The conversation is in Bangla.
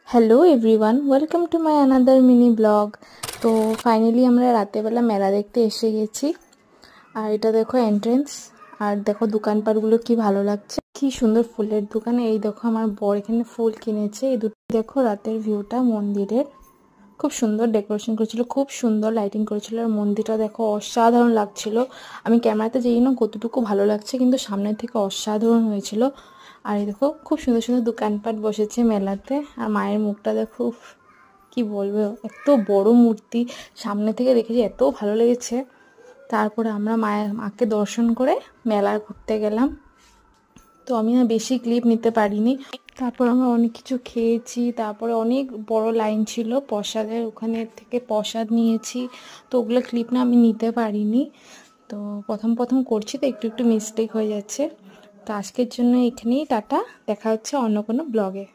Hello everyone, welcome to my another mini blog. তো ফাইনালি আমরা রাতেরবেলা মেলা দেখতে এসে গেছি। আর এটা দেখো এন্ট্রেন্স, আর দেখো দোকানপাটগুলো কি ভালো লাগছে, কি সুন্দর ফুলের দোকান। এই দেখো আমার বর এখানে ফুল কিনেছে। এই দুটো দেখো রাতের ভিউটা মন্দিরের, খুব সুন্দর ডেকোরেশন করেছিল, খুব সুন্দর লাইটিং করেছিল। আর মন্দিরটা দেখো অসাধারণ লাগছিল। আমি ক্যামেরাতে জানি না কতটুকু ভালো লাগছে, কিন্তু সামনের থেকে অসাধারণ হয়েছিল। আর এই দেখো খুব সুন্দর সুন্দর দোকানপাট বসেছে মেলাতে। আর মায়ের মুখটা দেখো, উফ, কি বলবো, এত বড় মূর্তি সামনে থেকে দেখেছি, এত ভালো লেগেছে। তারপরে আমরা মাকে দর্শন করে মেলা ঘুরতে গেলাম। তো আমি না বেশি ক্লিপ নিতে পারিনি। তারপর আমরা অনেক কিছু খেয়েছি, তারপরে অনেক বড় লাইন ছিল প্রসাদের, ওখানে থেকে প্রসাদ নিয়েছি। তো ওগুলো ক্লিপ না আমি নিতে পারিনি। তো প্রথম প্রথম করছি, তো একটু একটু মিস্টেক হয়ে যাচ্ছে। তো আজকের জন্য এখানেই টাটা, দেখা হচ্ছে অন্য কোনো ব্লগে।